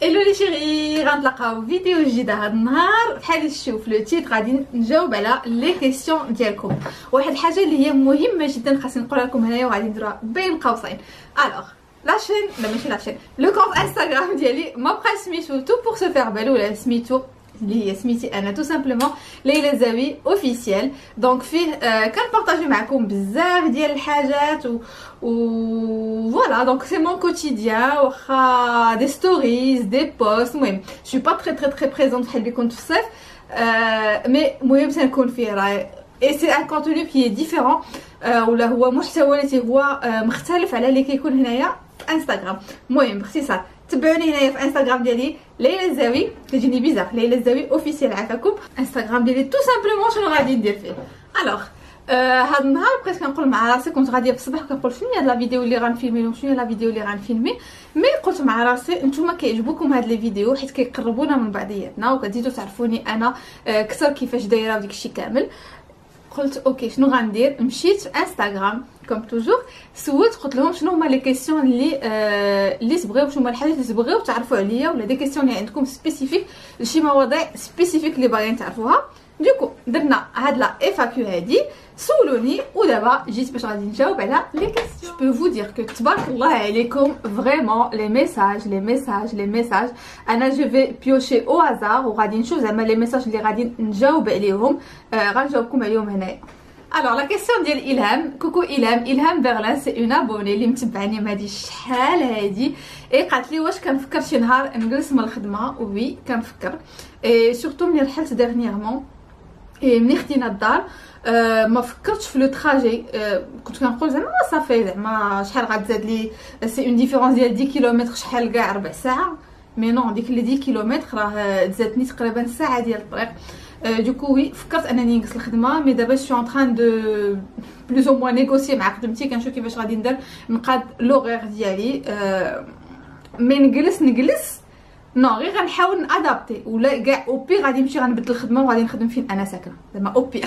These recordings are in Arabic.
الو لي شيري، غنتلاقاو فيديو جديد هذا النهار. بحال تشوف لو تيتر غادي نجاوب على لي كيسيون ديالكم. واحد الحاجه اللي هي مهمه جدا خاصني نقولها لكم هنايا وغادي نديروها بين قوسين. الوغ لاشين لا ماشي لاشين، لو كونت انستغرام ديالي ما بقاش سميتو تو بور سو فير بالو، ولا سميتو اللي هي سميتي انا تو سامبلومون ليلى الزاوي اوفيسيال. دونك فيه كنبارطاجي معكم بزاف ديال الحاجات و فوالا. دونك سي مون كوتيديان، واخا دي ستوريز دي بوست. المهم جو با تري بريزونت بحال اللي كنت في الصيف، مي المهم تنكون فيه راي اي سي ان كونتوني كي ديفيرون، ولا هو محتوى اللي هو مختلف على اللي كيكون هنايا في انستغرام. المهم باختصار تبعوني هنايا في انستغرام ديالي ليلى الزاوي، كتجيني بيزار ليلى الزاوي اوفيسيال. عافاكم انستغرام ديالي تو سامبلومون شنو غادي ندير فيه. الوغ هاد النهار بقيت كنقول مع راسي، كنت غاديه في الصباح كنقول شنو هي لا فيديو اللي غنفيلمي وشنو هي لا فيديو اللي غنفيلمي. مي قلت مع راسي نتوما كيعجبوكم هاد لي فيديو حيت كيقربونا من بعضياتنا وكتزيدوا تعرفوني انا اكثر كيفاش دايره وداكشي كامل. قلت اوكي شنو غندير، مشيت في انستغرام كوم توجور، سولت قلت لهم شنو هما لي كيسيون اللي تبغيو، شنو هما الحاجات اللي تبغيو تعرفوا عليا، ولا دي كيسيون اللي عندكم سبيسيفيك لشي مواضيع سبيسيفيك اللي باغيين تعرفوها. دوكو درنا هاد لا ايفاكيو هادي، سولوني ودابا جيت باش غادي نجاوب على لي كيسيون. جو بو فو دير كو تبارك الله عليكم فريمون لي ميساج انا جو في بيوشي او هازار وغادي نشوف زعما لي ميساج اللي غادي نجاوب عليهم، غنجاوبكم عليهم هنايا. الوغ لا كيسيون ديال الهام، كوكو الهام فيرلان، سي اون ابوني اللي متبعني هادي شحال هادي. اي قالت لي واش كنفكر شي نهار نجلس من الخدمه. وي كنفكر، اي سورتو ملي رحلت ديرنييرمون ملي خدينا الدار، ما فكرتش في لو تراجي. كنت كنقول زعما صافي زعما شحال غتزاد لي، سي اون ديفيرونس ديال 10 كيلومتر، شحال كاع ربع ساعه. مي نون ديك لي 10 كيلومتر راه تزادني تقريبا ساعه ديال الطريق. دوكو وي فكرت انني نقص الخدمه، مي دابا شو ان تران دو بلوز او موان نيغوسي مع خدمتي، كنشوف كيفاش غادي ندير نقاد لوغير ديالي. مي نجلس نو غير غنحاول نادابتي، ولا كاع او بي غادي نمشي غنبدل الخدمه وغادي نخدم فين انا ساكنه زعما او بي.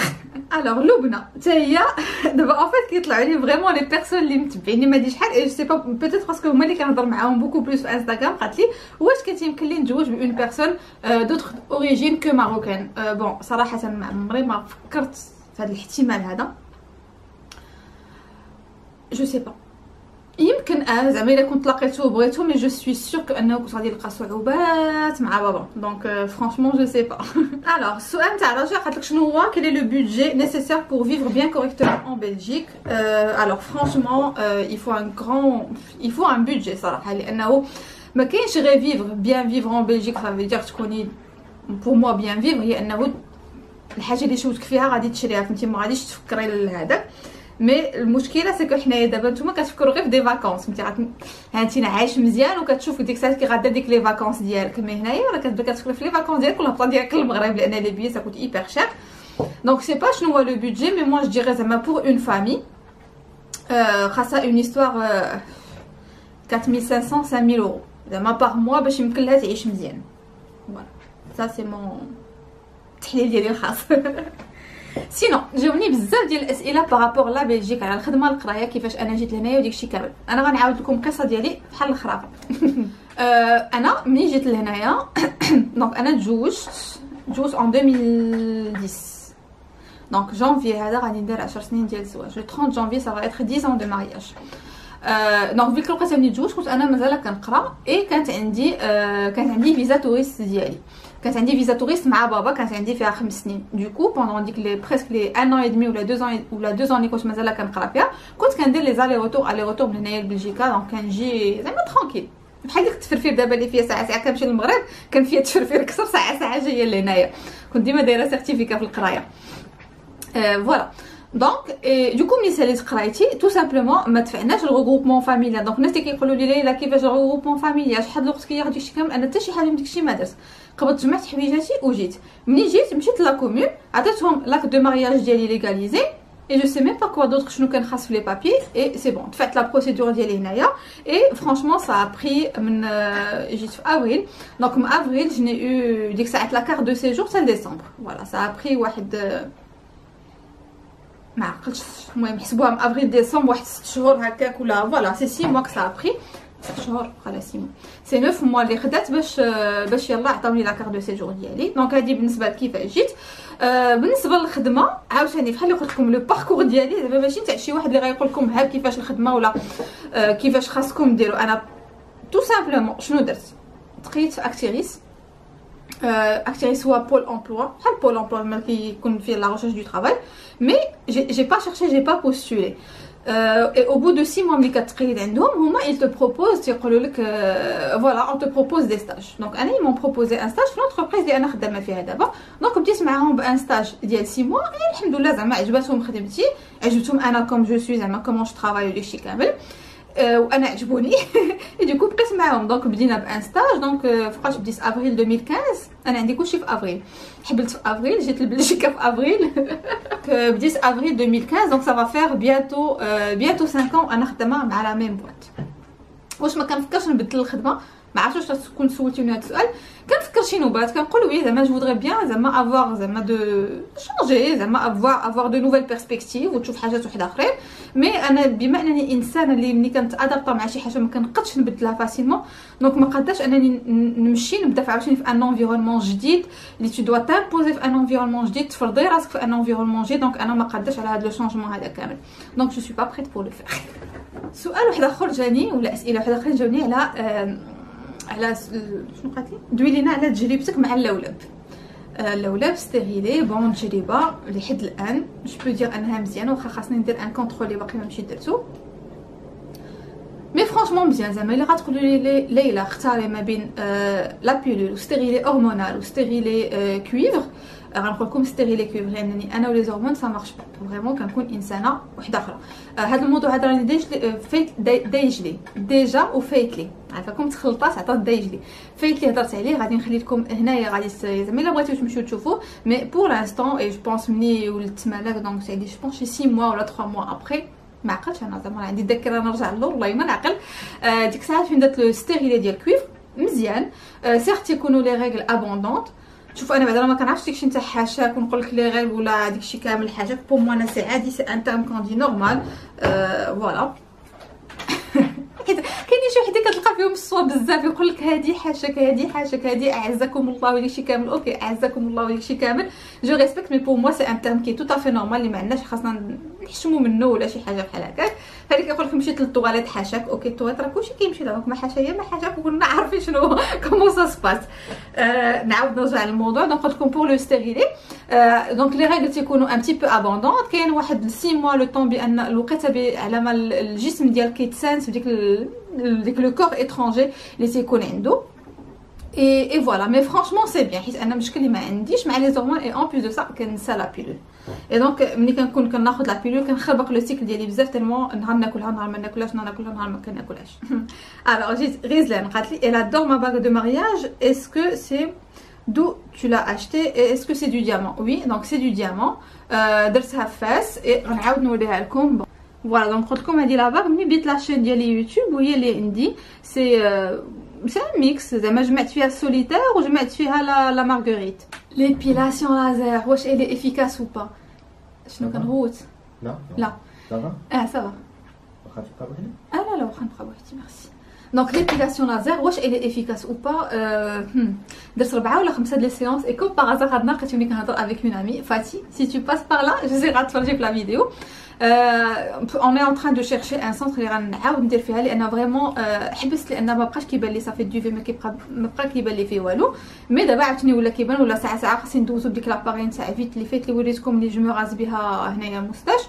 الوغ لبنى حتى هي دابا اون فيت كيطلعوا لي فريمون لي بيرسون اللي متبعيني ما دي شحال، جو سي با بيتيت باسكو هما اللي كنهضر معاهم بوكو بلوس في انستغرام. قالت لي واش كتيمكن لي نتزوج بون بيرسون دوطخ اوريجين كو ماروكان. بون صراحه ما عمري ما فكرت في هذا الاحتمال هذا، جو سي با يمكن زعما الا كنت لقيتو وبغيتو، مي جو سوي سور انه كنت غادي نلقى صعوبات مع بابا. دونك فرانشمون جو سي با. الوغ السؤال تاع رجاء قالت لك شنو هو كيل لو بودجي نيسيسير بور فيفر بيان كوريكتومون ان بلجيك. الوغ فرانشمون il faut un budget صراحه، لانه ما كاينش غير فيفر بيان فيفر ان بلجيك. صافي دير تكوني بور موا بيان فيفر هي انه الحاجه اللي شوتك فيها غادي تشريها، فهمتي، ما غاديش تفكري لهذاك. مي المشكله سكو حنايا دابا نتوما كتفكروا غير في دي فاكونس، فهمتي، انت عايش مزيان وكتشوف ديك الساعه كي غادا ديك لي فاكونس ديالك. مي هنايا راه كتبدا كتفكر في لي فاكونس ديالك والهبطه ديالك للمغرب، لان لي بيي سا كوت ايبر شير. دونك سي با شنو هو لو بودجي، مي موا جو ديري زعما بور اون فامي خاصها اون هيستوار 4500 5000 اورو زعما باغ موا باش يمكن لها تعيش مزيان. فوالا سا سي مون التحليل ديالي الخاص. سينو جاوني بزاف ديال الاسئله بارابور لا بلجيك على الخدمه القرايه، كيفاش انا جيت لهنايا وداكشي كامل. انا غنعاود لكم القصه ديالي بحال الخرافه. انا ملي جيت لهنايا دونك انا تزوجت ان 2010. دونك جانفي هذا غادي ندير 10 سنين ديال الزواج. لو 30 جانفي سا فا اتر 10 ans دو مارياج. دونك فيك الوقيته ملي تزوجت كنت انا مازال كنقرا، اي كانت عندي فيزا توريست ديالي. كانت عندي فيزا توريست مع بابا، كانت عندي فيها 5 سنين. دوكو بوندون ديك لي بريسك لي 1 an et demi ولا 2 ans اللي كنت مازال كنقرا فيها، كنت كندير لي زالي روتور من هنايا لبلجيكا. دونك كنجي زعما ترونكيل بحال ديك التفرفير دابا اللي فيها ساعه كنمشي للمغرب، كان فيها التفرفير كثر ساعه جايه لهنايا. كنت ديما دايره سيرتيفيكا في القرايه. فوالا دونك دوكو ملي ساليت قرايتي تو سامبلومون ما دفعناش الغروبمون فاميليال. دونك الناس اللي كيقولوا لي ليلى كيفاش الغروبمون فاميليال شحال الوقت كياخذ داكشي كامل، انا حتى شي حاجه من داكشي ما درت. قبضت جمعت حويجاتي وجيت. ملي جيت مشيت لا كومون، عطيتهم لاك دو مارياج ديالي ليغاليزي، اي جو سي ميم با كوا دوطخ شنو كان خاص في لي بابي، اي سي بون دفعت لا بروسيدور ديالي هنايا. اي فرانشمون سا بري من جيت في افريل، دونك من افريل جني او ديك الساعات لا كارت دو سيجور حتى لديسمبر. فوالا سا بري واحد ما عقلتش، المهم حسبوها من افريل ديسمبر واحد 6 شهور هكاك ولا فوالا سي 6 موا كسا بري. شهور على 6 موا سي 9 موا اللي خدات باش يلا عطاوني لا كارت دو سيجور ديالي. دونك هذه بالنسبه لكيفاش جيت. بالنسبه للخدمه عاوتاني بحال اللي قلت لكم لو باركور ديالي دابا ماشي تاع شي واحد اللي غيقول لكم ها كيفاش الخدمه ولا كيفاش خاصكم ديروا. انا تو سامبلومون شنو درت دقيت في اكتيريس. Actiris ou à Pôle emploi, Pôle emploi qui fait la recherche du travail, mais j'ai pas cherché, j'ai pas postulé. Et au bout de 6 mois ils te proposent, voilà, on te propose des stages. Donc ils m'ont proposé un stage في l'entreprise اللي انا خدامه فيها دابا. دونك بديت معاهم بان ستاج ديال 6 mois et الحمد لله زعما عجبتهم خدمتي، عجبتهم انا كوم جو سوي زعما كومون جو ترافاي داكشي كامل. وانا عجبوني ديكو بقيت معاهم. دونك بدينا بان ستاج. دونك فوقاش بديت افريل 2015. انا عندي كلشي في افريل، حبلت في افريل، جيت لبلجيكا في افريل بديت افريل 2015. دونك سافا فير بيانتو 5 ans انا خدامه مع لا ميم بواط. واش ما كنفكرش نبدل الخدمه؟ ما عرفتش واش كنت سولتيني هذا السؤال. كنفكر شي نوبات كنقول وي زعما جو فودري بيان زعما افوار زعما دو شونجي زعما افوار دو نوفيل بيرسبكتيف وتشوف حاجات وحده اخرين. مي انا بما انني انسانه اللي ملي كنتادابط مع شي حاجه ما كنقدش نبدلها فاسيلمون. دونك ما قداش انني نمشي نبدا عاوتاني في ان انفيرونمون جديد اللي تو دوا تامبوزي في ان انفيرونمون جديد، تفرضي راسك في ان انفيرونمون جديد. دونك انا ما قداش على هذا لو شونجمون هذا كامل. دونك جو سوي با بريت بور لو فير. سؤال واحد اخر جاني ولا اسئله واحده اخرى جاوني على شنو قالت لي دويلينا على تجربتك مع اللولب. اللولب ستيريلي بون تجربه لحد الان جو بو دير انها مزيانه، واخا خاصني ندير ان كونترول اللي باقي ما مشيت درتو. مي فرانشمون مزيان. زعما اللي غتقولوا لي ليلى اختاري ما بين لا بيلول وستيريلي هرمونال وستيريلي كويفر، غنقول لكم ستيريلي كويفر لانني انا ولي زورمون سا مارش با فريمون. كنكون انسانه وحده اخرى. هذا الموضوع هذا راني فايت دايجلي ديجا وفايت لي عافاكم تخلطات عطات دايجلي فايت لي هضرت عليه. غادي نخلي لكم هنايا غادي زعما الا بغيتو تمشيو تشوفوه. مي بور لانستون اي جو بونس ملي ولدت مالك دونك ساعدي جو بونس شي 6 موا ولا 3 موا ابري ما عقلتش انا زعما عندي الذاكره نرجع للور والله ما نعقل. ديك الساعه فين درت لو ستيريلي ديال كويفر مزيان. سيرت يكونوا لي ريغل ابوندونت. شوف انا بعدا ما كنعرفش داكشي نتاع حاشاك ونقول لك لي غير ولا داكشي كامل حاجات. بور مو انا سي عادي سي ان تيرم كون دي نورمال. فوالا كاينين شي وحدين كتلقى فيهم الصواب بزاف يقول لك هذه حاشاك هذه حاشاك هذه اعزكم الله وداكشي كامل. اوكي اعزكم الله وداكشي كامل جو ريسبكت. مي بور موا سي ان تيرم كي تو افي نورمال اللي ما عندناش خاصنا نحشموا منه ولا شي حاجه بحال هكاك. فهادي كيقول لك مشيت للطواليت حاشاك. اوكي الطواليت راه كلشي كيمشي دابا ما حاشايا ما حاجاك وكلنا عارفين شنو كومون سا سباس. نعاود نرجع للموضوع. دونك قلت لكم بور لو ستيريلي دونك لي ريغل تيكونوا ان بتي بو ابوندونت. كاين واحد 6 موا لو طون بان الوقيته على ما الجسم ديالك كيتسانس ديك لو كور اترونجي اللي تيكون عنده. اي فوالا. مي فرانشمون سي بيان حيت انا مشكل اللي ما عنديش مع لي زورمون اي اون بليس دو سا كنسى لا بيلول. اي دونك ملي كنكون كناخذ لا بيلول كنخربق لو سيكل ديالي بزاف تالمون نهار ناكلها نهار ما ناكلهاش نهار ناكلها نهار ما كناكلهاش. الوغ جيت غيزلان قالت لي elle adore ma bague de mariage. est-ce que c'est d'où tu l'as acheté et est-ce que c'est du diamant? oui donc c'est du diamant. درتها في فاس غنعاود نوريها لكم. فوالا دونك قلت لكم هذه لا باغ ملي بديت لاشين ديالي يوتيوب وهي اللي عندي سي ميكس زعما جمعت فيها السوليتير وجمعت فيها لا مارغريت. ليبيلاسيون لازير واش الي افيكاس او با؟ شنو كنغوت؟ لا لا سافا واخا تبقى بوحدك. لا واخا نبقى بوحدي ميرسي. دونك ليبيلاسيون لازير واش الي افيكاس او با؟ درت 4 ولا 5 لي سيونس اي كوم باغ هذا النهار لقيتوني كنهضر افيك اون امي فاتي. سي تو باس بار لا جو سي غاتفرجي في لا فيديو. on est en train de chercher un centre اللي غنعاود ندير فيها لان فريمون حبست لان ما بقاش كيبان لي صافي دوفي ما بقى كيبان لي فيه والو. مي دابا عاوتاني ولا كيبان ولا ساعه خاصني ندوزو بديك لاباري نتاع فيت اللي فات اللي وريتكم اللي جو مراز بها هنايا الموستاش.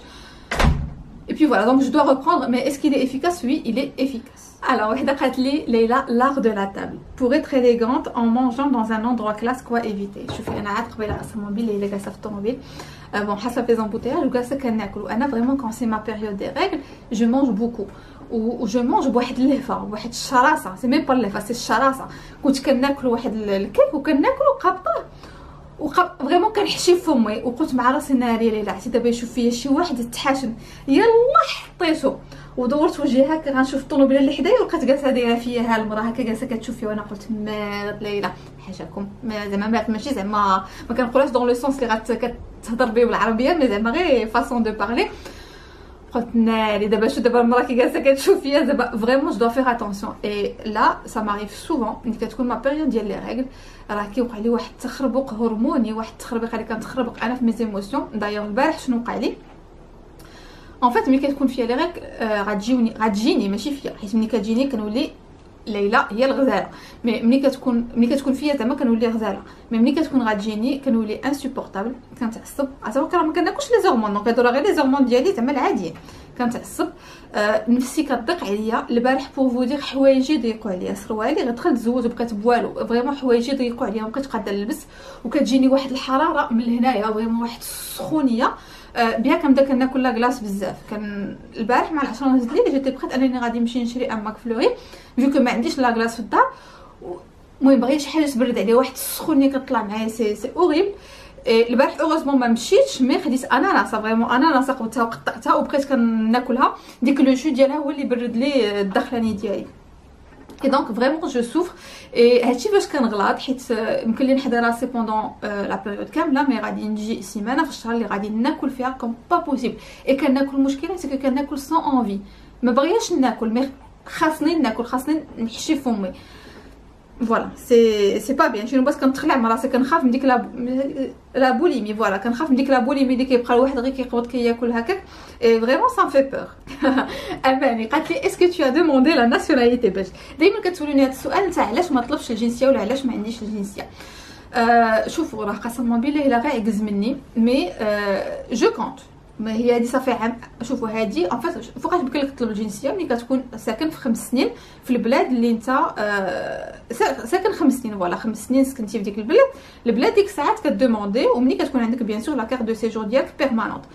Et puis voilà, donc je dois reprendre. Mais est-ce qu'il est efficace? Oui, il est efficace. Alors, Wahida Khatli, Leila, l'art de la table. Pour être élégante en mangeant dans un endroit classe, quoi éviter? Je fais un arrêt de la automobile et les gars automobile. Bon, ça fait embouteillages, le gars c'est qu'un accord. Anna vraiment quand c'est ma période des règles, je mange beaucoup. Ou je mange واحد اللهفه واحد الشراسه. C'est même pas اللهفه, c'est الشراسه. كنت كناكل واحد الكيك وكناكلو قابطه. فريمون كنحشي فمي وقلت مع راسي ناري ليلى عرفتي دابا يشوف فيا شي واحد تحاشم يلا حطيتو ودورت وجهي هكا غنشوف الطوموبيله اللي حدايا ولقيت جالسه دايره فيا ها المراه هكا جالسه كتشوف فيا وانا قلت مالك ليلى حاشاكم زعما ماشي زعما ما كنقولهاش دون لو سونس اللي كتهضر بيه بالعربيه مي زعما غير فاصون دو بارلي. قلت ناري دابا شو دابا المراه كي جالسه كتشوف فيا دابا فريمون جو دو فير اتونسيون. اي لا سا ماريف سوفون ملي كتكون ما بيريود ديال لي ريغل راه كيوقع لي واحد التخربق هرموني، واحد التخربيق اللي كنتخربق انا في مي ايموسيون. دايوغ البارح شنو وقع لي ان فيت ملي كتكون فيا لي ريغل غتجيني ماشي فيا، حيت ملي كتجيني كنولي ليلى هي الغزاله، مي ملي كتكون فيا زعما كنولي غزاله، مي ملي كتكون غتجيني كنولي انسوبورطابل، كنتعصب. عصافي ما كناكلش لي زورمون، دونك هادو راه غير لي زورمون ديالي زعما العاديين. كنتعصب نفسي كتضيق عليا. البارح بور فو دير حوايجي ضيقوا عليا، سروالي غير دخلت تزوج وبقيت بوالو، فريمون حوايجي ضيقوا عليا مابقيتش قادره نلبس، وكتجيني واحد الحراره من هنايا فريمون واحد السخونيه. بها كنبدا كناكل لا كلاص بزاف. كان البارح مع 10 ونص الليل جيت بقيت انني غادي نمشي نشري ان ماك فلوري فيو كو ما عنديش لا كلاص في الدار. المهم بغيت شي حاجه تبرد عليا، واحد السخونيه كطلع معايا سي اوريبل. البارح اوغوزمون ما مشيتش، مي خديت اناناسه فريمون اناناسه قبضتها وقطعتها وبقيت كناكلها. ديك لو جو ديالها هو اللي برد لي الدخلاني ديالي. اي دونك فريمون جو سوفر. اي هادشي فاش كنغلط، حيت يمكن لي نحضر راسي بوندون لا بيريود كامله، مي غادي نجي سيمانه في الشهر اللي غادي ناكل فيها كوم با بوسيبل. اي كناكل المشكله سي كناكل سون اونفي، ما بغياش ناكل مي خاصني ناكل، خاصني نحشي فمي. فوالا سي با بيان. شنو بس كنتخلع مع راسي، كنخاف من ديك لا بوليمي. فوالا كنخاف من ديك لا بوليمي اللي كيبقى الواحد غير كيقبض كياكل هكاك. اي فريمون سان في بور. اماني قالت لي اسكو تو دوموندي لا ناسيوناليتي، باش دائما كتسولوني هذا السؤال نتاع علاش ما طلبش الجنسيه ولا علاش ما عنديش الجنسيه. شوفوا راه قسما بالله الا غير يعجز مني، مي جو كونت. ما هي هادي صافي عام. شوفوا هادي ان فيت فوقاش يمكن لك تطلب الجنسيه ملي كتكون ساكن في 5 سنين في البلاد اللي انت ساكن 5 سنين. فوالا 5 سنين سكنتي في ديك البلاد ديك الساعات كدوموندي، وملي كتكون عندك بيان سور لا كارت دو سيجور ديالك بيرمانونت.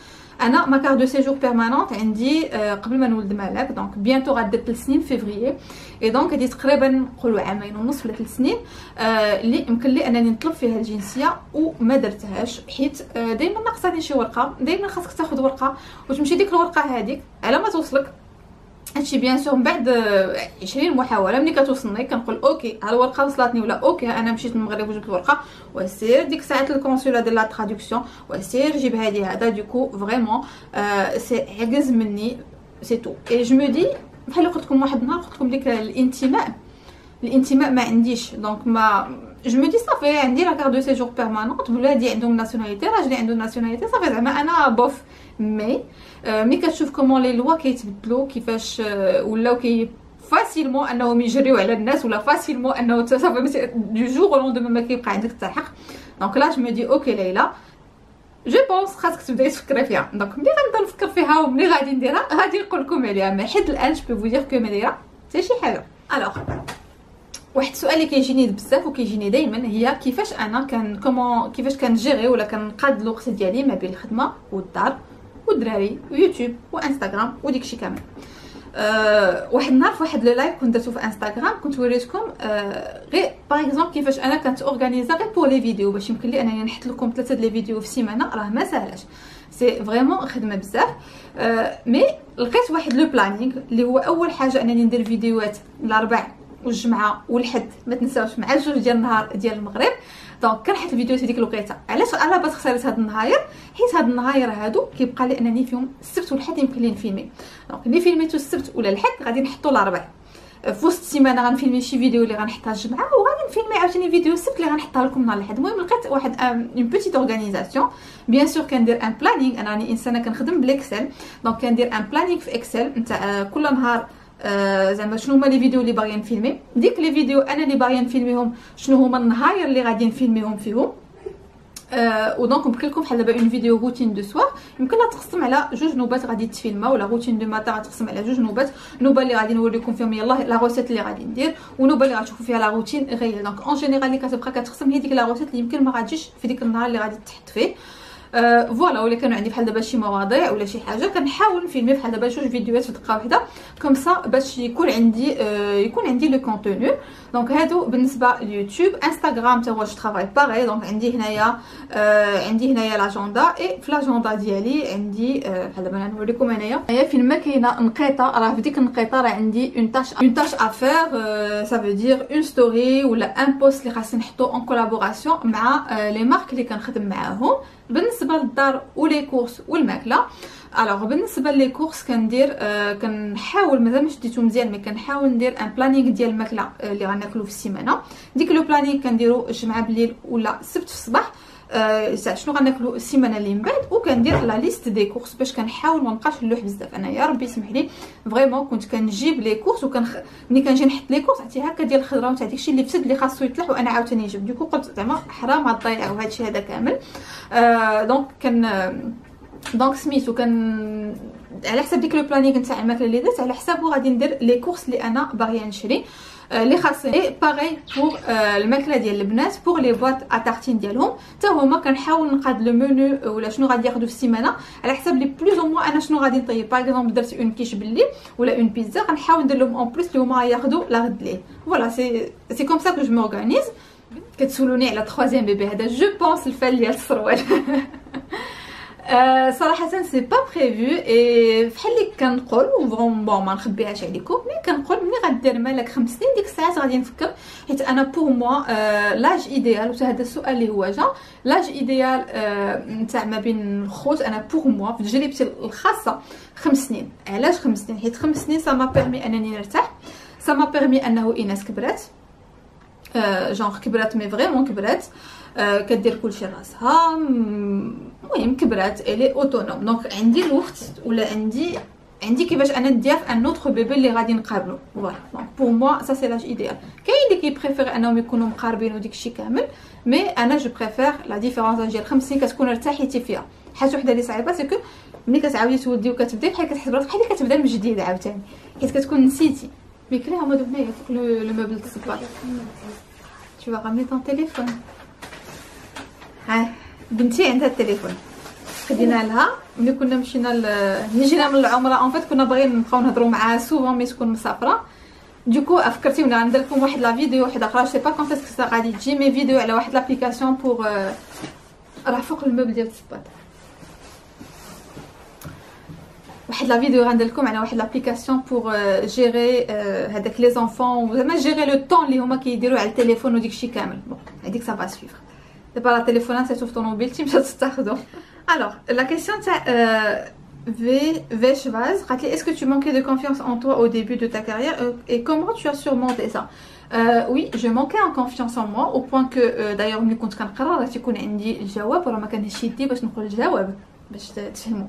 انا ما كارت دو سيجور بيرمانونت عندي قبل ما نولد مالك، دونك بيانتو غادير 3 سنين في فيفري. اي دونك هادي تقريبا نقولوا عامين ونص ولا 3 سنين اللي يمكن لي انني نطلب فيها الجنسيه وما درتهاش، حيت دائما ناقصاني شي ورقه. دائما خاصك تاخذ ورقه وتمشي ديك الورقه هذيك على ما توصلك. هادشي بيان سور من بعد 20 محاوله ملي كتوصلني كنقول اوكي ها الورقه وصلتني، ولا اوكي انا مشيت للمغرب وجبت الورقه، وسير ديك ساعه الكونسولا ديال لا تراديكسيون، وسير جيب هادي هذا. دوكو فريمون سي عجز مني سي تو. اي جو مو دي بحال قلت لكم واحد النهار، قلت لكم ديك الانتماء ما عنديش. دونك ما جو مو دي صافي عندي لا كارت دو سيجور بيرمانونت، ولادي عندهم ناسيوناليتي، راجلي عنده ناسيوناليتي، صافي زعما انا بوف. مي ملي كتشوف كومون لي لوا كيتبدلوا، كيفاش ولاو فاسيلمون انهم يجريو على الناس، ولا فاسيلمون انه صافي دو جور او لوندوم ما كيبقى عندك حتى حق. دونك لا جو مو دي اوكي ليلى جو بونس خاصك تبداي تفكري فيها. دونك ملي غنبدا نفكر فيها وملي غادي نديرها غادي نقول لكم عليها، مي حيت الان جو بو دير كو ما دايره حتى شي حاجه. الوغ واحد السؤال اللي كيجيني بزاف وكيجيني دائما هي كيفاش انا كيفاش كنجيري ولا كنقاد الوقت ديالي ما بين الخدمه والدار والدراري ويوتيوب وانستغرام وديكشي كامل. واحد النهار في واحد لو لايف كنت درتو في انستغرام كنت وريتكم غير باغ اكزومبل كيفاش انا كنت اورغانيزا غير بور لي فيديو، باش يمكن لي انني نحط لكم 3 لي فيديو في السيمانه. راه ما ساهلاش، سي فريمون خدمه بزاف. مي لقيت واحد لو بلانينغ اللي هو اول حاجه انني ندير فيديوهات الاربع والجمعه والحد، ما تنساوش مع الجوج ديال النهار ديال المغرب. دونك كنحط الفيديوهات هذيك الوقيته. علاش انا باش اختاريت هاد النهاير؟ حيت هاد النهاير هادو كيبقى لي انني فيهم السبت والحد يمكن لي نفيلمي. دونك اللي فيلميتو السبت ولا الحد غادي نحطو الاربع. في وسط السيمانه غنفيلمي شي فيديو اللي غنحطها الجمعه، وغادي نفيلمي عاوتاني فيديو السبت اللي غنحطها لكم نهار الحد. المهم لقيت واحد اون بوتيت اورغانيزاسيون. بيان سور كندير ان بلانينغ، انا راني انسانه كنخدم بالاكسل، دونك كندير ان بلانينغ في اكسل نتاع كل نهار زعما شنو هما لي فيديو اللي باغيين نفيلمي. ديك لي فيديو انا اللي باغيه نفيلميهم شنو هما النهاير اللي غادي نفيلميهم فيهم. ودونك نبقي لكم بحال دابا اون فيديو روتين دو سوار يمكن لا تقسم على جوج نوبات غادي تفيلما، ولا روتين دو ماتا غتقسم على جوج نوبات، نوبه اللي غادي نوريكم فيهم يلاه لا روسيت اللي غادي ندير، ونوبه اللي غتشوفوا فيها لا روتين غير. دونك اون جينيرال اللي كتبقى كتقسم هي ديك لا روسيت اللي يمكن ما غاديش في ديك النهار اللي غادي تحط فيه. فوالا ولا كانوا عندي بحال دابا شي مواضيع ولا شي حاجه كنحاول نفيلمي بحال دابا جوج فيديوهات في دقه واحده كوم سا باش يكون عندي لو كونتوني. دونك هادو بالنسبه لليوتيوب. انستغرام تا واش ترافاي باغي. دونك عندي هنايا لاجوندا، اي في لاجوندا ديالي عندي بحال دابا نوريكم هنايا فين ما كاينه نقيطه، راه في ديك النقيطه راه عندي اون تاش افير، سا فو دير اون ستوري ولا ان بوست اللي خاصني نحطو اون كولابوراسيون مع لي مارك اللي كنخدم معاهم بالنسبه للدار ولي كورس والماكله. الوغ بالنسبه لي كورس كندير كنحاول مازال ما شديتو مزيان مي كنحاول ندير ان بلانينغ ديال الماكله اللي غناكلو في السيمانه. ديك لو بلانينغ كنديرو الجمعه بالليل ولا السبت في الصباح شنو غناكلو السيمانه اللي من بعد، وكندير لا ليست دي كورس باش كنحاول ما نبقاش نلوح بزاف. انا يا ربي سمح لي فريمون كنت كنجيب لي كورس ملي كنجي نحط لي كورس عرفتي هكا ديال الخضره وتاع داكشي اللي فسد اللي خاصو يطلع وانا عاوتاني نجيب. دوكو قلت زعما حرام غضيعوا هادشي هذا كامل. دونك سميتو كان على حسب ديك لو بلانينغ نتاع الماكله اللي درت على حسابو غادي ندير لي كورس اللي انا باغيه نشري اللي خاصني. اي باغي بور الماكله ديال البنات بور لي بواط ا تارتين ديالهم حتى هما كنحاول نقاد لو منو ولا شنو غادي ياخذوا في السيمانه على حساب لي بلوز او موان انا شنو غادي نطيب. باغ اكزومبل درت اون كيش بالليل ولا اون بيتزا غنحاول ندير لهم اون بليس اللي هما ياخذوا لا غد ليه. فوالا سي كوم سا كو جو مورغانيز. كتسولوني على تخوازيام بيبي هذا جو بونس الفال ديال السروال صراحه سي با بريفو اي بحال اللي كنقول بون ما نخبيهاش عليكم مي كنقول ملي غدير مالك 5 سنين ديك الساعات غادي نفكر حيت انا بور موا لاج ايديال وتا هذا السؤال اللي هو جا لاج ايديال نتاع ما بين الخوت. انا بور موا في تجربتي الخاصه 5 سنين. علاش 5 سنين؟ حيت 5 سنين سا ما بيرمي انني نرتاح، سا ما بيرمي انه ايناس كبرات جونغ كبرات مي فريمون كبرات كدير كلشي راسها المهم كبرات الي اوتونوم. دونك عندي الوقت ولا عندي كيفاش انا ندير ان نوتر بيبي اللي غادي نقابلو. فوالا دونك بور موا سا سي لاج ايديال. كاين اللي كيبريفير انهم يكونوا مقاربين وديك الشيء كامل مي انا جو بريفير لا ديفيرونس ديال 5 سنين كتكون ارتاحيتي فيها. حاجه وحده اللي صعيبه سي كو ملي كتعاودي تولدي وكتبداي بحال كتحس براسك بحال اللي كتبدا من جديد عاوتاني حيت كتكون نسيتي. مي كلي هما دوك هنايا فوق لو موبل تاع الصباط. Tu vas ramener ton téléphone. ها بنتي عندها التليفون خدينا لها ملي كنا جينا من العمره اون فيت كنا باغيين نبقاو نهضروا معاها سوفون مي تكون مسافره. دوكو فكرتي ولا ندير لكم واحد لا فيديو وحده اخرى سي با كونت اسكو غادي تجي مي فيديو على واحد لابليكاسيون بور راه فوق الموبل ديال الصباط. واحد لا فيديو غندير لكم على واحد لابليكاسيون بور جيري هذاك لي زونفون زعما جيري لو طون اللي هما كيديروا على التليفون وديك الشيء كامل. بون هذيك سا با سويفر دابا لا تليفونات سيتو في طوموبيل تمشي تستخدم. الوغ لا كيسيون تاع في شواز قالت لي اسكو tu manquais de confiance en toi au début de ta carrière et comment tu as surmonté ça. Oui, je manquais en confiance en moi au point que d'ailleurs ملي كنت كنقرا راه تيكون عندي الجواب وراه ما كانش يدي باش نقول الجواب باش تفهموا.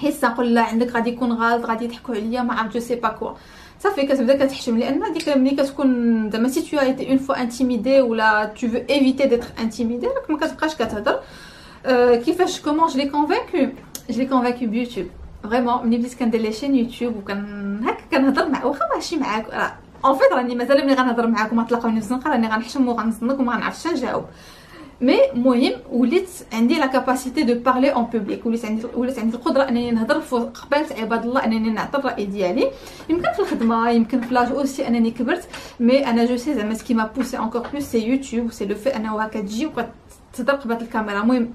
حيت نقول لا عندك غادي يكون غلط غادي يضحكوا عليا ما عرفت جو سي با كوا صافي كتبدا كتحشم. لان ديك ملي كتكون زعما سي تو ايتي اون فوا انتيميدي ولا تو فو ايفيتي ديتر انتيميدي راك ما كتبقاش كتهضر. كيفاش كومون جو لي كونفاكو بيوتيوب فريمون ملي بديت كندير لي شين يوتيوب وكان هكا كنهضر مع واخا ماشي معاك اون فيت راني مازال ملي غنهضر معاكم ما تلاقاوني في الزنقه راني غنحشم وغنزنق وما غنعرفش نجاوب. مي مهم وليت عندي لا كاباسيتي دو بارلي اون بوبليك وليت عندي القدره انني نهضر في قبالة عباد الله انني نعطي الراي ديالي. يمكن في الخدمه يمكن في لاج اوسي انني كبرت مي انا جو سي زعما سكي ما بوسي انكور بلوس سي يوتيوب سي لو في انه هكا تجي وكتهضر قبالة الكاميرا. المهم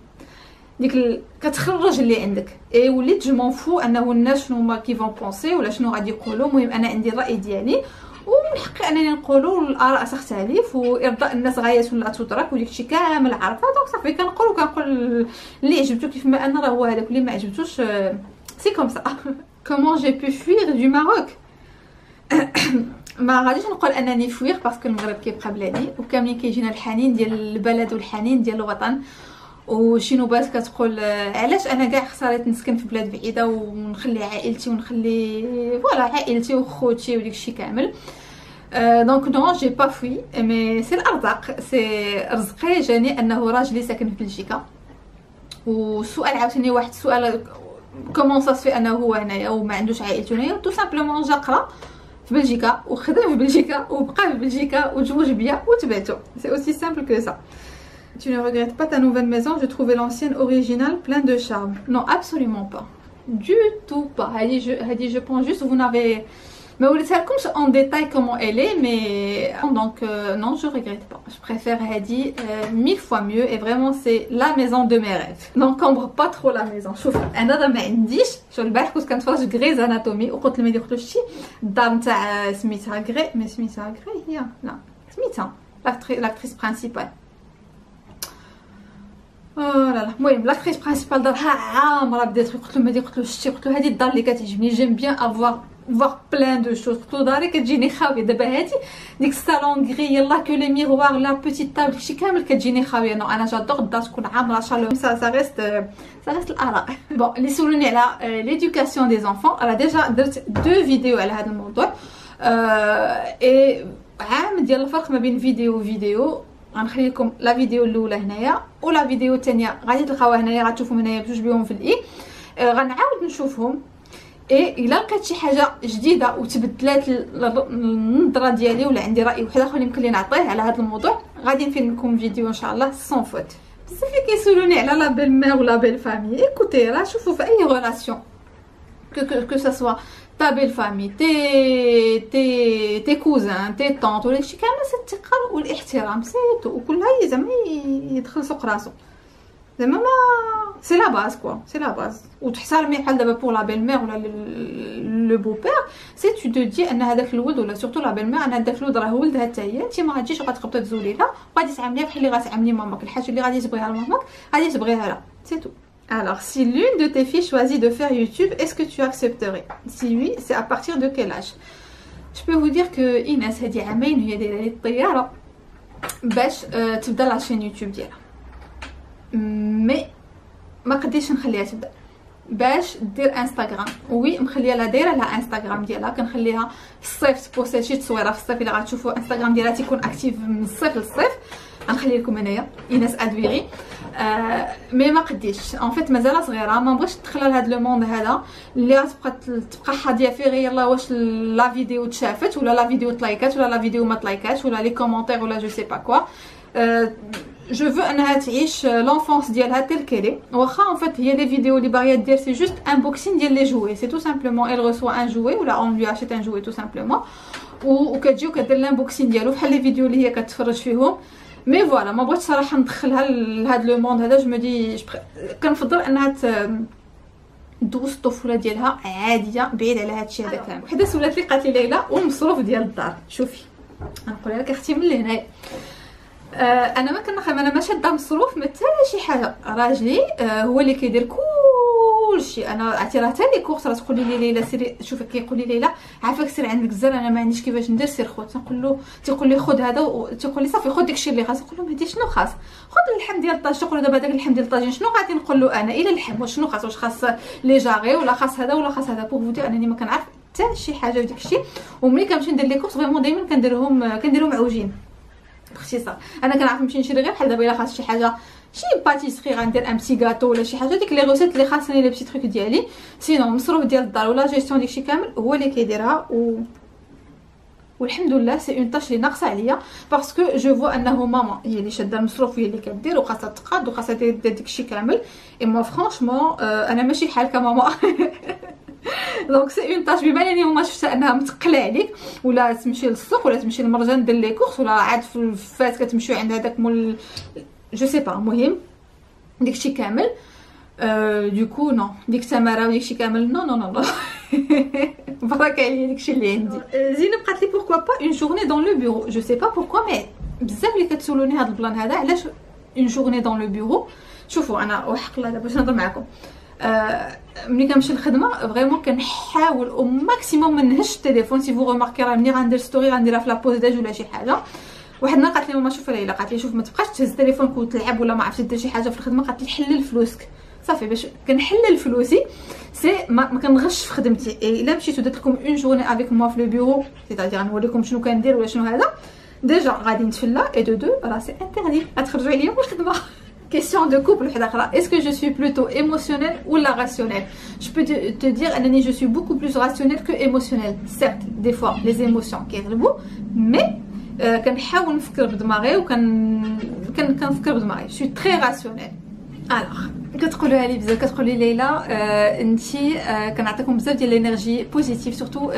ديك كتخرج اللي عندك اي وليت جو مون فو انه الناس شنو هما كي فون بونسي ولا شنو غادي يقولوا. المهم انا عندي الراي ديالي ومن حقي انني نقولوا الاراء تختلف وارضاء الناس غايه لا تدرك وديك الشيء كامل عارفه. دونك صافي كنقول اللي عجبتو كيف ما انا راه هو هذاك اللي ما عجبتوش سي كوم سا. كومون جي بو فوير دو ماروك ما غاديش نقول انني فوير باسكو المغرب كيبقى بلادي وكاملين كيجينا الحنين ديال البلد والحنين ديال الوطن. وشي نوبات كتقول علاش انا كاع خسرت نسكن في بلاد بعيده ونخلي عائلتي ونخلي فوالا عائلتي وخوتي وديك الشيء كامل. دونك نو جي با فوي مي سي الارزاق سي رزقي جاني انه راجلي ساكن في بلجيكا. وسؤال عاوتاني واحد السؤال كومون سا سفي انه هو هنايا وما عندوش عائلته هنايا تو سامبلومون جا قرا في بلجيكا وخدم في بلجيكا وبقى في بلجيكا وتزوج بيا وتبعتو سي اوسي سامبل كو سا. Tu ne regrettes pas ta nouvelle maison? Je trouvais l'ancienne originale pleine de charme. Non, absolument pas. Du tout pas. Hadi, je pense juste vous n'avez... Mais vous savez comme en détail comment elle est, mais... Donc, non, je regrette pas. Je préfère Hadi 1000 fois mieux et vraiment c'est la maison de mes rêves. N'encombre pas trop la maison. شوف انا ما عنديش شوف البارح كنت كنتفرج غريز اناتومي وقلت لما قلت له شتي الدار نتاع سميتها غري مي سميتها غري هي لا سميتها لاكتريس برينسيبال لا المهم لاكتريس برينسيبال دارها عامره بدات قلت لهم هذه، قلت له شتي، قلت له هذه الدار اللي كتعجبني، جيم بيان افوار voir plein de choses. قلت له داري كتجيني خاويه دابا هادي ديك الصالون غري يلا كو لي ميغوار لا بوتيت تابل شي كامل كتجيني خاويه. نو انا جادور الدار تكون عامره شالو. سا ريست الاراء. بون اللي سولوني على ليدوكاسيون دي زونفون، راه ديجا درت دو فيديو على هذا الموضوع. اي عام ديال الفرق ما بين فيديو وفيديو. غنخلي لكم لا فيديو الاولى هنايا ولا فيديو الثانيه غادي تلقاوها هنايا، غتشوفهم هنايا بجوج بهم في الاي. غنعاود نشوفهم الا لقيت شي حاجه جديده وتبدلات النظره ديالي ولا عندي راي واحد اخر يمكن لي نعطيه على هذا الموضوع، غادي نفيد لكم فيديو ان شاء الله سون فوت. بزاف اللي كيسولوني على لا بيل مير ولا بيل فامي. ايكوتي راه شوفوا في اي غولاسيون كو سا سوا تا بيل فامي تي كوزان تي طونط ولا شي كامل، سي الثقه والاحترام سيتو، وكلها زعما يدخل سوق راسو زعما ما سي لا باز كوا، سي لا باز. وتحترمي بحال دابا بور لا بيل مير ولا لو بو بير، سي تو دو دي ان هذاك الولد ولا سورتو لا بيل مير ان هذاك الولد راه ولدها حتى هي، انت ما غاتجيش وغتقبطي تزولي لها وغادي تعامليها بحال اللي غتعاملي ماماك. الحاجه اللي غادي تبغيها لماماك غادي تبغيها لها، سي تو. Alors, si l'une de tes filles choisit de faire YouTube, est-ce que tu accepterais? Si oui, c'est à partir de quel âge? Je peux vous dire que Inès هادي عامين وهي دايره لي الطياره باش تبدا لاشين يوتيوب ديالها، مي ما قديش نخليها تبدا باش دير انستغرام. وي مخليه لها دايره لها انستغرام ديالها، كنخليها في الصيف تبوستي شي تصويره في الصيف. الا غتشوفوا انستغرام ديالها تيكون اكتيف من الصيف للصيف. غنخلي لكم هنايا ايناس ادويري. مي ما قديش ان فيت مازال صغيره، ما بغيتش ندخلها لهذا لو موند هذا اللي غتبقى حاضيه فيه غير يلا واش لا فيديو تشافت ولا لا فيديو تلايكات ولا لا فيديو ما تلايكاتش ولا لي كومونتير ولا جو سي با كوا. جو فو انها تعيش لونفونس ديالها تيل كيلي. واخا ان فيت هي لي فيديو اللي باغيه دير سي جوست انبوكسين ديال لي جوي، سي تو سامبلومون ايل ريسوا ان جوي ولا اون لو اشيت ان جوي تو سامبلومون، وكتجي وكدير لانبوكسين ديالو بحال لي فيديو اللي هي كتفرج فيهم. مي فوالا ما بغيتش صراحه ندخلها لهذا لو موند هذا. جو مدي كنفضل انها دوز الطفوله ديالها عاديه بعيد على هذا الشيء هذا كامل. وحده سولات لي قالت لي ليلى والمصروف ديال الدار، شوفي غنقول لك اختي من لهنايا انا ما كنخدم، انا ما شاده مصروف ما حتى شي حاجه. راجلي هو اللي كيدير كلشي. انا عرفتي راه حتى لي كورس راه تقول لي ليلى سيري شوفي، كيقول لي ليلى عافاك سير عندك الزر انا ما عنديش كيفاش ندير، سير خذ. تنقول له تيقول لي خذ هذا، تيقول لي صافي خذ داكشي اللي خاص. نقول له هادي شنو خاص؟ خذ اللحم ديال الطاج. تقول له دابا داك اللحم ديال الطاجين شنو غادي نقول له انا الى اللحم واش شنو خاص؟ واش خاص لي جاغي ولا خاص هذا ولا خاص هذا؟ بوغ فودي انني ما كنعرف حتى شي حاجه في داكشي. وملي كنمشي ندير لي كورس فريمون دائما كنديرهم عوجين باختصار. انا كنعرف نمشي نشري غير بحال دابا الا خاص شي حاجه شي باتيسري غندير ان بتي غاتو ولا شي حاجه، ديك لي روسيت اللي خاصني لي بتي تروك ديالي. سينو المصروف ديال الدار ولا جيستيون ديكشي كامل هو اللي كيديرها. والحمد لله سي اون طاش اللي ناقصه عليا باسكو جو فوا انه ماما هي اللي شاده المصروف وهي اللي كدير وخاصها تقاد وخاصها دير داكشي كامل. اي مو فرانشمون انا ماشي بحال كماما دونك سي اون طاش بما انني ماما شفتها انها متقله عليك، ولا تمشي للسوق ولا تمشي للمرجان دير لي كورس ولا عاد في الفات كتمشيو عند هذاك مول جو سي با. المهم داكشي كامل دوكو نو ديك تماره وداكشي كامل نو نو نو برك عليا داكشي اللي عندي. زينب قالت لي بوركوا با اون جورني دون لو بيرو. جو سي با بوركوا مي بزاف اللي كتسولوني هذا البلان هذا علاش اون جورني دون لو بيرو. شوفوا انا وحق الله دابا باش نهضر معكم ملي كنمشي للخدمه فريمون كنحاول او ماكسيموم ما نهزش التليفون. سي فو ريماركي راه ملي غندير ستوري غنديرها في لابوز داج ولا شي حاجه. واحد النهار قالت لي ماما شوف ليلى، قالت لي شوف ما تبقاش تهز التليفون وتلعب ولا ما عرفتش دير شي حاجه في الخدمه. قالت لي حلل فلوسك صافي باش كنحلل فلوسي سي ما كنغش في خدمتي. الا مشيتو درت لكم اون جورني افيك موا في لو بيرو سيتادير غنوريكم شنو كندير ولا شنو هذا ديجا غادي نتفلا اي دو راه سي انتردي غتخرجوا عليا من الخدمه. Question de couple وحده اخرى. Est-ce que je suis plutôt émotionnelle ou la rationnelle? Je peux te dire انني je suis beaucoup plus rationnelle que émotionnelle. Certes des fois les émotions كيغلبوا mais كنحاول نفكر بدماغي كنفكر بدماغي. Je suis très rationnelle. Alors كتقولوها لي بزاف، كتقولي ليلى انتي كنعطيكم بزاف ديال الانرجي بوزيتيف سورتو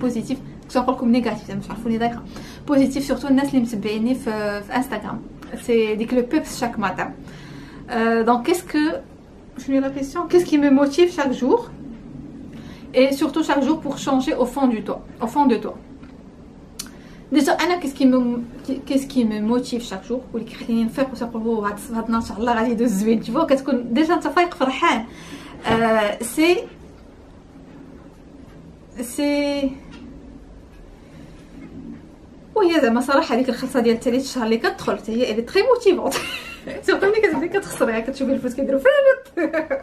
بوزيتيف كنقول لكم نيجاتيف باش تعرفوني دايخه بوزيتيف سورتو الناس اللي متبعيني في انستغرام. C'est dès que le peps chaque matin. Donc qu'est-ce que je me la question, qu'est-ce qui me motive chaque jour et surtout chaque jour pour changer au fond de toi. ديجا انا كيسكي مي موتيف شاك جور واللي كيخليني نفيق ونقول هاد النهار ان شاء الله غادي يدوز زوين. تشوفوا كتكون ديجا انت فايق فرحان. سي وهي زعما صراحه هذيك الخلصه ديال ثالث شهر اللي كتدخل حتى هي تري موتيفونت. سورتو ملي كتبداي كتخسريها كتشوفي الفلوس كيديروا فرانت.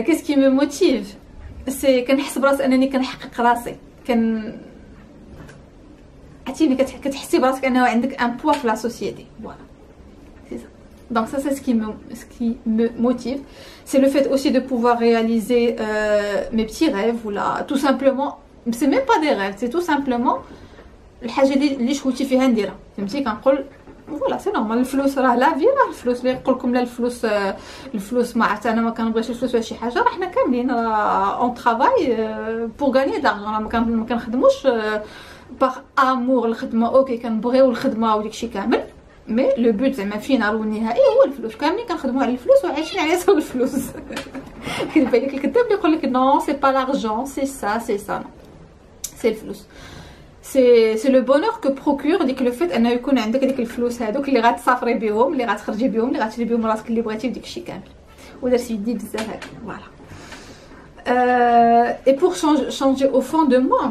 كيسكي مي موتيف سي كنحس براسي انني كنحقق راسي، عرفتيني كتحسي براسك انه عندك ان بوا في لا سوسيتي. فوالا سي سا. Donc ça c'est ce qui me motive. C'est le fait aussi de pouvoir réaliser mes petits rêves ou là tout simplement c'est même pas des rêves, c'est tout simplement الحاجه اللي شوتي فيها نديرها. فهمتي كنقول فوالا سي نورمال. الفلوس راه لا في راه الفلوس اللي يقول لكم لا الفلوس ما عرفت انا ما كنبغيش الفلوس ولا شي حاجه، راه حنا كاملين اون طرافاي بور غاني دارجون. ما كنخدموش باغ امور الخدمه. اوكي كنبغيو الخدمه وداكشي كامل، مي لو بوت زعما فينال والنهائي هو الفلوس. كاملين كنخدموا على الفلوس وعايشين على سبب الفلوس. كيبان لك الكذاب اللي يقول لك نو سي با لارجون سي سا سي الفلوس. سي لو بونور كو بروكور ديك لو فيت انه يكون عندك ديك الفلوس هذوك اللي غتسافري بهم، اللي غتخرجي بهم، اللي غتشري بهم راسك اللي بغيتي وديك الشيء كامل. ودرتي يدي بزاف هكا فوالا. اي بور changer au fond de moi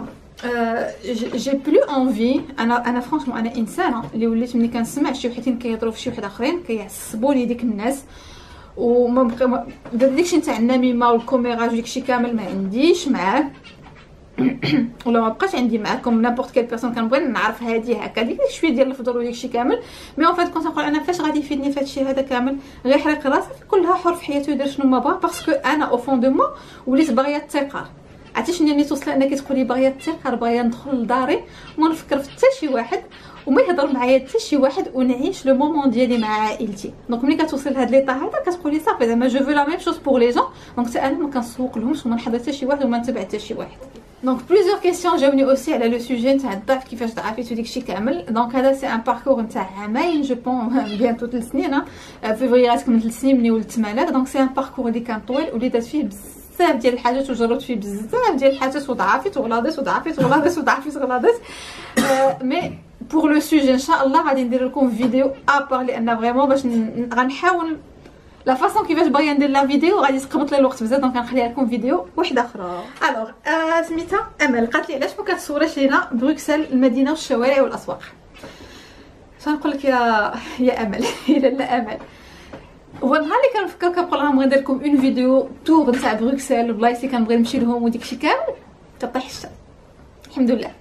j'ai plus envie. انا فرانشمون انا انسانه اللي وليت ملي كنسمع شي وحدين كيهضروا في شي وحده اخرين كيعصبوني ديك الناس، وما بقى داكشي نتاع النميمه والكوميراج وداكشي كامل ما عنديش معاه. ولا ما بقاش عندي معاكم نابورت كيل بيرسون كنبغي نعرف هادي هكا ديك شويه ديال الفضول وداكشي كامل. مي اون فات كنت نقول انا فاش غادي يفيدني في هادشي هذا كامل؟ غير يحرق راسي كلها حر في حياته يدير شنو ما بغا، باسكو انا او فون دو مو وليت باغيه الثقه. عرفتي شنو يعني توصل انك تقولي باغيه الثقه، باغيه ندخل لداري وما نفكر في حتى شي واحد وما يهضر معايا حتى شي واحد ونعيش لو مومون ديالي مع عائلتي. دونك ملي كتوصل لهاد ليطا هذا كتقولي صافي زعما جو فو لا ميم شوز بور لي جون. دونك حتى انا ما كنسوق لهمش وما نحضر حتى شي واحد وما نتبع حتى شي واحد. دونك بليزيور كيسيون جاوني اوسي على لو سوجي نتاع الضعف، كيفاش ضعفيت وداكشي كامل. دونك هذا سي ان باركور نتاع عامين جو بون بيانتو 3 سنين. فيفري غتكمل 3 سنين ملي ولدت مالك. دونك سي ان باركور اللي كان طويل واللي دات فيه بزاف ديال الحاجات وجربت فيه بزاف ديال الحاجات وضعفت وغلاضيت وضعفت وغلاضيت وضعفت وغلاضيت. مي بور لو سوجي ان شاء الله غادي ندير لكم فيديو ابار، لان فريمون باش غنحاول لا فاصون كيفاش باغيه ندير لا فيديو غادي تقبط لي الوقت بزاف. دونك غنخليها لكم فيديو وحده اخرى. الوغ سميتها امل قالت لي علاش ما كتصوريش لينا بروكسل المدينه والشوارع والاسواق. شنو نقول لك يا امل لا امل. هو النهار اللي كنفكر كنقول راه نبغي ندير لكم اون فيديو تور نتاع بروكسل والبلايص اللي كنبغي نمشي لهم وداكشي كامل كطيح الشتا. الحمد لله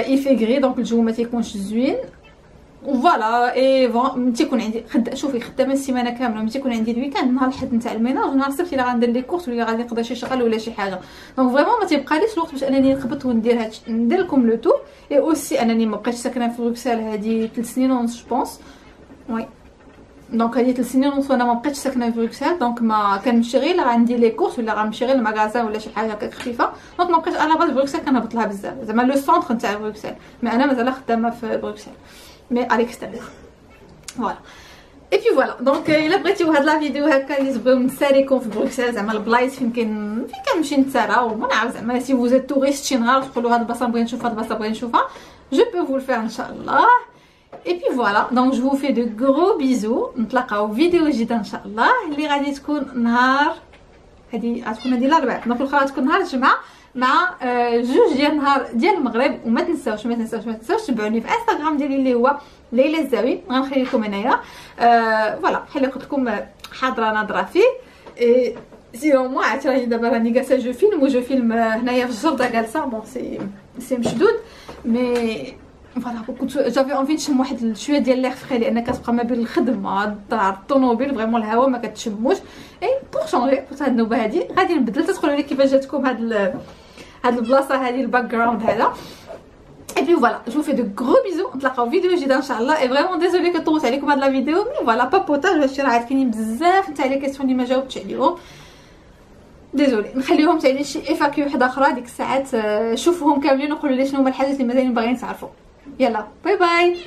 يفي غري دونك الجو ما تيكونش زوين فوالا. اي ملي تيكون عندي شوفي خدامه السيمانه كامله، ملي تيكون عندي الويكاند نهار الحد نتاع الميناج ونهار السبت الا غندير لي كورس ولا غادي نقضي شي شغل ولا شي حاجه. دونك فريمون ما تيبقاليش الوقت باش انني نخبط وندير هادشي ندير لكم لو تور. اي اوسي انني ما بقيتش ساكنه في بروكسل هادي 3 سنين ونص جو بونس. وي دونك هادي 3 سنين ونص وانا ما بقيتش ساكنه في بروكسل. دونك ما كنمشي غير غندير لي كورس ولا غنمشي غير المغازان ولا شي حاجه هكاك خفيفه. دونك ما بقيتش انا باز بروكسل كنهبط لها بزاف زعما لو سونتر نتاع بروكسل. مي انا مازال خدامه في بروكسل مي على الاكستيريور فوالا. اي بي فوالا دونك الا بغيتيو هاد لا فيديو هكا اللي تبغيو نساليكم في بروكسل زعما البلايص فين كنمشي نتسارا وما نعرف زعما سي فوز توريست شي نهار تقولوا هاد البلاصه نبغي نشوف هاد البلاصه بغي نشوفها جو بو فو الفير ان شاء الله. اي بي فوالا دونك جو فو في دو غرو بيزو. نتلاقاو فيديو جديده ان شاء الله اللي غادي تكون نهار هادي غتكون هادي الاربعاء. دونك الاخرى غتكون نهار الجمعه مع جوج ديال نهار ديال المغرب. وما تنساوش تبعوني في انستغرام ديالي اللي هو ليلى الزاوي. غنخلي لكم هنايا فوالا بحال قلت لكم حاضره ناظره فيه. سينو موا عرفتي راني دابا راني جالسه جو فيلم هنايا في الجرده جالسه بون سي مشدود مي فوالا كنت جافي اونفي نشم واحد شويه ديال ليغ فري لان كتبقى ما بين الخدمه الدار الطوموبيل فريمون الهواء ما كتشموش. اي بور شونجي بوت هاد النوبه هادي غادي نبدل. تدخلوا لي كيفاش جاتكم هاد البلاصه هادي الباك جراوند هذا. اي بي فوالا جو في دو غرو بيزو. نتلاقاو فيديو جديده ان شاء الله. اي فريمون ديزولي كو طولت عليكم هاد لا فيديو مي فوالا بابوتاج هادشي راه عاد كاينين بزاف نتاع لي كيسيون اللي ما جاوبتش عليهم. ديزولي نخليهم تاع شي ايفاكيو وحده اخرى ديك الساعات شوفوهم كاملين وقولوا لي شنو هما الحاجات اللي مازالين باغيين تعرفوا. يلا باي باي.